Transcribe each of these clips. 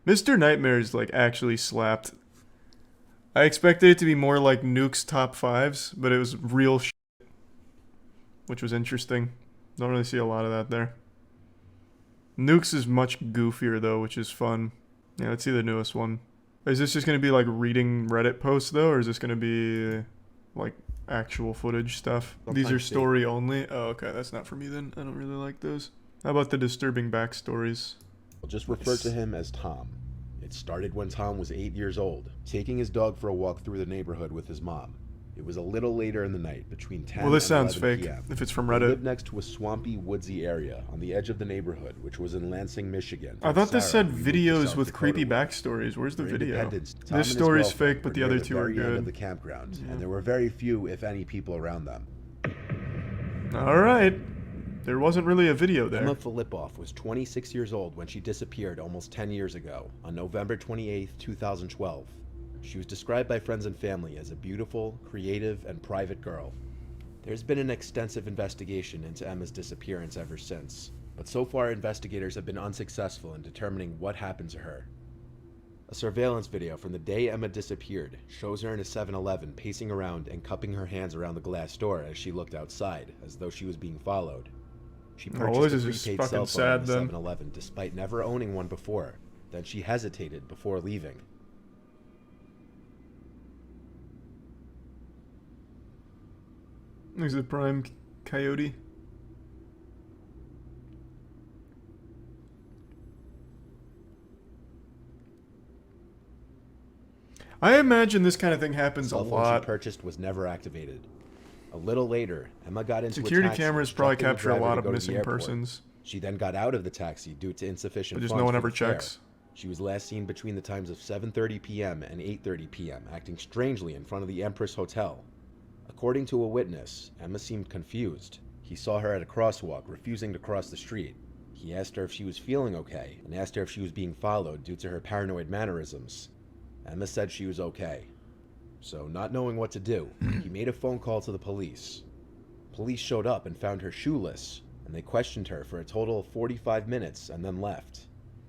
Mr. Nightmare is like actually slapped. I expected it to be more like Nuke's top fives, but it was real shit, which was interesting. Don't really see a lot of that there. Nuke's is much goofier though, which is fun. Yeah, let's see the newest one. Is this just gonna be like reading Reddit posts though, or is this gonna be like actual footage stuff? These are story only? Oh, okay, that's not for me then. I don't really like those. How about the disturbing backstories? I'll just refer to him as Tom. It started when Tom was 8 years old, taking his dog for a walk through the neighborhood with his mom. It was a little later in the night, between 10 Well, this and sounds 11 fake p.m. if it's from They lived Reddit. next to a swampy, woodsy area on the edge of the neighborhood, which was in Lansing, Michigan. I thought this Sarah, said who moved to videos South with Dakota creepy with. backstories. Where's the For video? Independence, Tom This and his story's girlfriend fake, but were the near other the two are very end good. of the campground, Yeah. and there were very few, if any, people around them. Alright. There wasn't really a video there. Emma Filipoff was 26 years old when she disappeared almost 10 years ago, on November 28, 2012. She was described by friends and family as a beautiful, creative, and private girl. There's been an extensive investigation into Emma's disappearance ever since, but so far investigators have been unsuccessful in determining what happened to her. A surveillance video from the day Emma disappeared shows her in a 7-Eleven pacing around and cupping her hands around the glass door as she looked outside, as though she was being followed. She purchased this a is just prepaid fucking cell phone sad at the then. 7-Eleven despite never owning one before. Then she hesitated before leaving. There's a prime coyote. I imagine this kind of thing happens a The cell phone lot. she purchased was never activated. A little later, Emma got into Security a taxi, cameras probably instructing the capture a driver lot to of go to the missing airport. persons, She then got out of the taxi due to insufficient but just funds no one for ever the fare. checks. She was last seen between the times of 7:30 p.m. and 8:30 p.m., acting strangely in front of the Empress Hotel. According to a witness, Emma seemed confused. He saw her at a crosswalk, refusing to cross the street. He asked her if she was feeling okay, and asked her if she was being followed due to her paranoid mannerisms. Emma said she was okay. So, not knowing what to do, he made a phone call to the police. Police showed up and found her shoeless, and they questioned her for a total of 45 minutes and then left.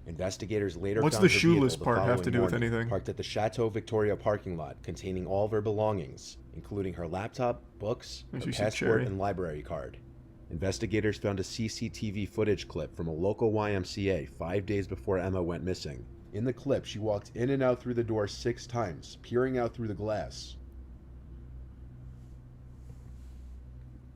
Investigators later What's found the her shoeless vehicle part have following to do with morning, anything? parked at the Chateau Victoria parking lot, containing all of her belongings, including her laptop, books, As her you said, passport, Cherry. and library card. Investigators found a CCTV footage clip from a local YMCA 5 days before Emma went missing. In the clip, she walked in and out through the door 6 times, peering out through the glass.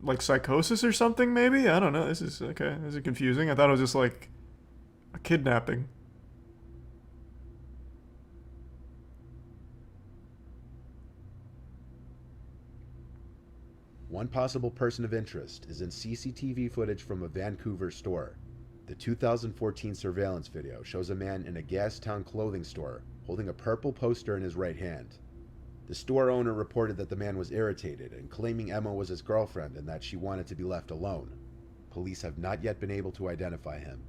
Like psychosis or something, maybe? I don't know. This is okay. This is confusing. I thought it was just like a kidnapping. One possible person of interest is in CCTV footage from a Vancouver store. The 2014 surveillance video shows a man in a Gastown clothing store holding a purple poster in his right hand. The store owner reported that the man was irritated and claiming Emma was his girlfriend and that she wanted to be left alone. Police have not yet been able to identify him.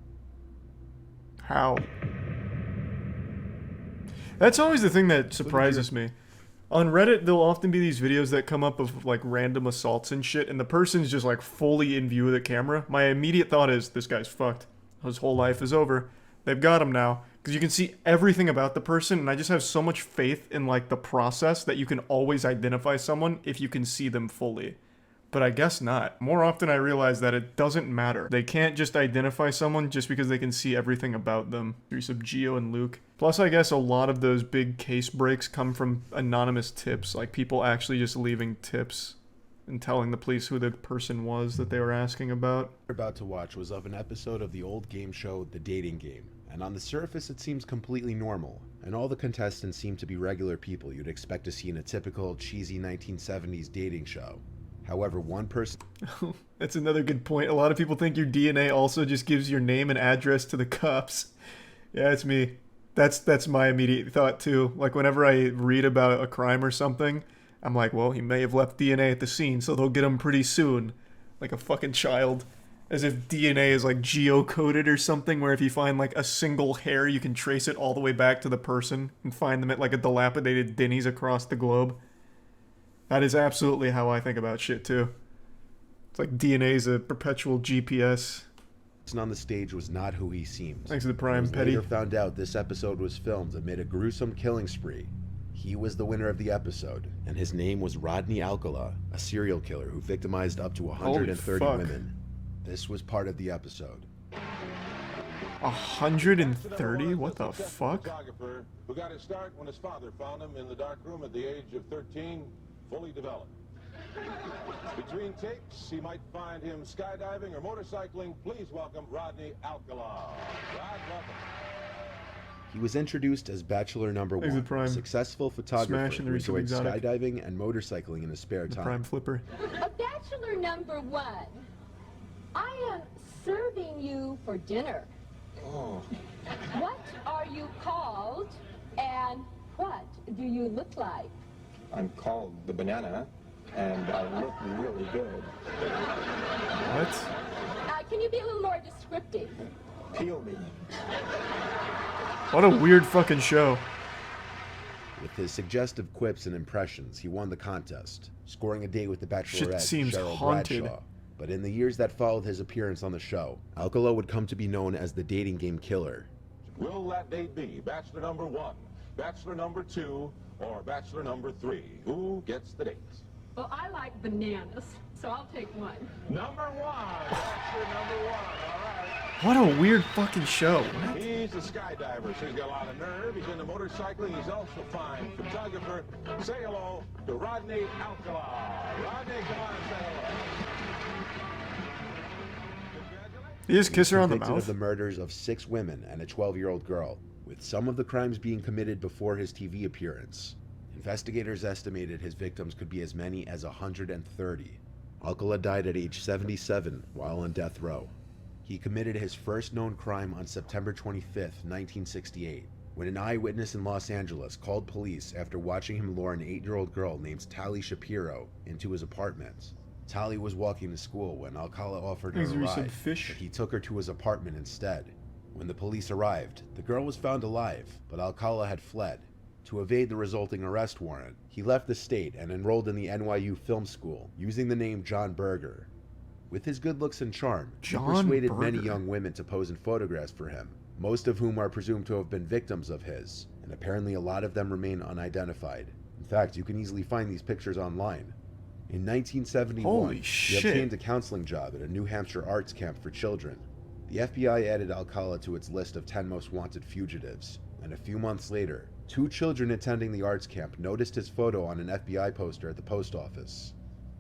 How? That's always the thing that surprises me. On Reddit, there'll often be these videos that come up of like random assaults and shit, and the person's just like fully in view of the camera. My immediate thought is, this guy's fucked. His whole life is over. They've got him now. Because you can see everything about the person, and I just have so much faith in like the process that you can always identify someone if you can see them fully. But I guess not. More often I realize that it doesn't matter. They can't just identify someone just because they can see everything about them. There's some Geo and Luke. Plus I guess a lot of those big case breaks come from anonymous tips, like people actually just leaving tips and telling the police who the person was that they were asking about. What we're about to watch was of an episode of the old game show The Dating Game, and on the surface it seems completely normal, and all the contestants seem to be regular people you'd expect to see in a typical cheesy 1970s dating show. However, one person... That's another good point. A lot of people think your DNA also just gives your name and address to the cops. Yeah, it's me. That's my immediate thought too. Like whenever I read about a crime or something, I'm like, well, he may have left DNA at the scene, so they'll get him pretty soon. Like a fucking child. As if DNA is like geocoded or something, where if you find like a single hair, you can trace it all the way back to the person and find them at like a dilapidated Denny's across the globe. That is absolutely how I think about shit too. It's like DNA is a perpetual GPS. person on the stage was not who he seemed. Thanks to the It Prime, was Petty. later found out this episode was filmed amid a gruesome killing spree. He was the winner of the episode, and his name was Rodney Alcala, a serial killer who victimized up to 130 fuck. women. This was part of the episode. 130? What the fuck? Photographer who got his start when his father found him in the dark room at the age of 13, fully developed. Between takes, he might find him skydiving or motorcycling. Please welcome Rodney Alcala. Rod, welcome. He was introduced as Bachelor Number Thanks to 1, Prime. a successful photographer Smash and the who Reese of enjoyed Exotic. skydiving and motorcycling in his spare The time. Prime Flipper. A bachelor number 1. I am serving you for dinner. Oh, What are you called and what do you look like? I'm called the banana, and I look really good. What? Can you be a little more descriptive? Peel me. What a weird fucking show. With his suggestive quips and impressions, he won the contest, scoring a date with the Shit Bachelorette, seems Cheryl haunted. Bradshaw. But in the years that followed his appearance on the show, Alcala would come to be known as the dating game killer. will that date be Bachelor number 1, Bachelor number 2, or Bachelor number 3? Who gets the dates? Well, I like bananas, so I'll take one. Number 1, Bachelor number 1. All right. What a weird fucking show. He's a skydiver, so he's got a lot of nerve. He's into motorcycling. He's also a fine photographer. Say hello to Rodney Alcala. Rodney, come on and say hello. Congratulations. You just kiss her on the Convicted of mouth? the murders of 6 women and a 12-year-old girl, with some of the crimes being committed before his TV appearance. Investigators estimated his victims could be as many as 130. Alcala died at age 77 while on death row. He committed his first known crime on September 25, 1968, when an eyewitness in Los Angeles called police after watching him lure an 8-year-old girl named Tali Shapiro into his apartment. Tali was walking to school when Alcala offered her Thanks, a Reese said ride, fish. but he took her to his apartment instead. When the police arrived, the girl was found alive, but Alcala had fled. To evade the resulting arrest warrant, he left the state and enrolled in the NYU Film School, using the name John Berger. With his good looks and charm, he John persuaded many Berger. young women to pose in photographs for him, most of whom are presumed to have been victims of his, and apparently a lot of them remain unidentified. In fact, you can easily find these pictures online. In 1971, Holy he shit. obtained a counseling job at a New Hampshire arts camp for children. The FBI added Alcala to its list of 10 most wanted fugitives, and a few months later, 2 children attending the arts camp noticed his photo on an FBI poster at the post office.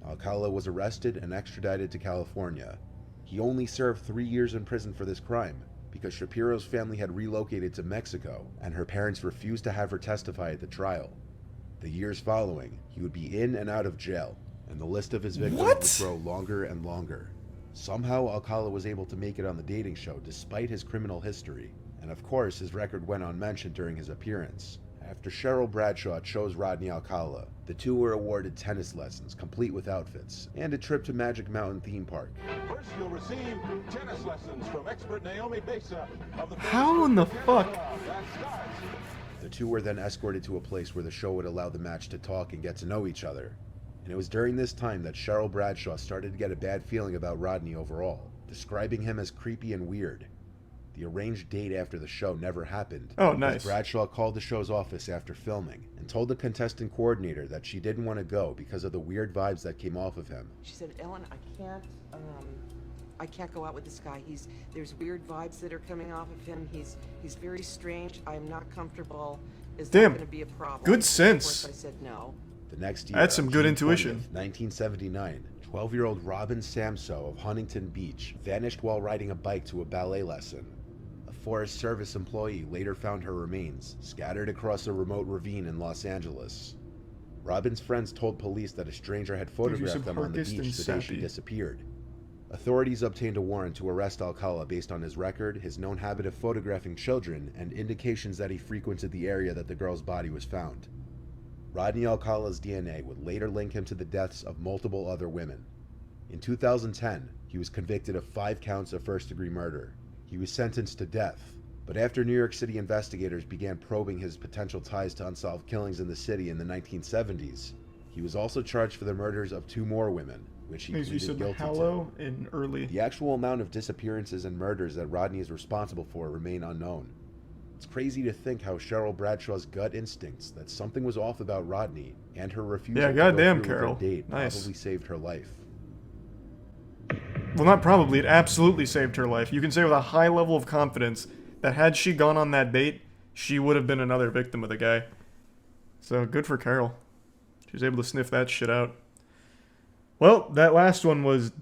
Alcala was arrested and extradited to California. He only served 3 years in prison for this crime, because Shapiro's family had relocated to Mexico, and her parents refused to have her testify at the trial. The years following, he would be in and out of jail, and the list of his victims What? would grow longer and longer. Somehow Alcala was able to make it on the dating show despite his criminal history, and of course his record went unmentioned during his appearance. After Cheryl Bradshaw chose Rodney Alcala, the two were awarded tennis lessons, complete with outfits, and a trip to Magic Mountain theme park. First, you'll receive tennis lessons from expert Naomi Besa of the How in the fuck? That starts. The two were then escorted to a place where the show would allow the match to talk and get to know each other. And it was during this time that Cheryl Bradshaw started to get a bad feeling about Rodney overall, describing him as creepy and weird. The arranged date after the show never happened. Oh, because nice. Bradshaw called the show's office after filming and told the contestant coordinator that she didn't want to go because of the weird vibes that came off of him. She said, Ellen, I can't go out with this guy. There's weird vibes that are coming off of him. He's very strange. I'm not comfortable. Is Damn. that going to be a problem? Good Of sense. course, I said no. The next year, That's some on good June intuition. 20th, 1979, 12-year-old Robin Samso of Huntington Beach vanished while riding a bike to a ballet lesson. A Forest Service employee later found her remains, scattered across a remote ravine in Los Angeles. Robin's friends told police that a stranger had photographed some them on the Harkist and beach the day she Sappy. disappeared. Authorities obtained a warrant to arrest Alcala based on his record, his known habit of photographing children, and indications that he frequented the area that the girl's body was found. Rodney Alcala's DNA would later link him to the deaths of multiple other women. In 2010, he was convicted of 5 counts of first-degree murder. He was sentenced to death, but after New York City investigators began probing his potential ties to unsolved killings in the city in the 1970s, he was also charged for the murders of 2 more women, which he As you pleaded said, guilty to. Hallow in early. The actual amount of disappearances and murders that Rodney is responsible for remain unknown. It's crazy to think how Cheryl Bradshaw's gut instincts that something was off about Rodney and her refusal Yeah, to goddamn, go through Carol. with their date Nice. probably saved her life. Well, not probably. It absolutely saved her life. You can say with a high level of confidence that had she gone on that date, she would have been another victim of the guy. So good for Carol. She was able to sniff that shit out. Well, that last one was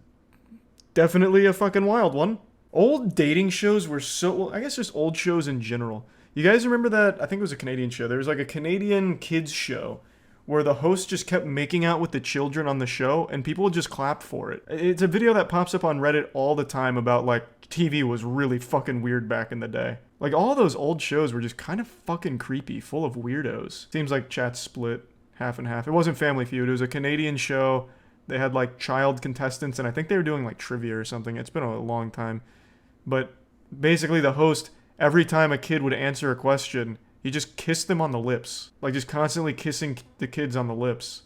definitely a fucking wild one. Old dating shows were so... Well, I guess just old shows in general. You guys remember that? I think it was a Canadian show. There was like a Canadian kids show where the host just kept making out with the children on the show and people just clapped for it. It's a video that pops up on Reddit all the time about like TV was really fucking weird back in the day. Like all those old shows were just kind of fucking creepy, full of weirdos. Seems like chat's split half and half. It wasn't Family Feud. It was a Canadian show. They had like child contestants and I think they were doing like trivia or something. It's been a long time. But basically the host, every time a kid would answer a question, he just kissed them on the lips. Like just constantly kissing the kids on the lips.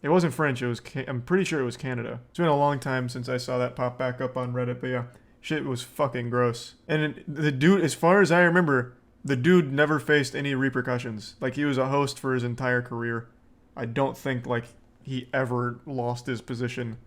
It wasn't French, it was, I'm pretty sure it was Canada. It's been a long time since I saw that pop back up on Reddit, but yeah, shit was fucking gross. And the dude, as far as I remember, the dude never faced any repercussions. Like he was a host for his entire career. I don't think like he ever lost his position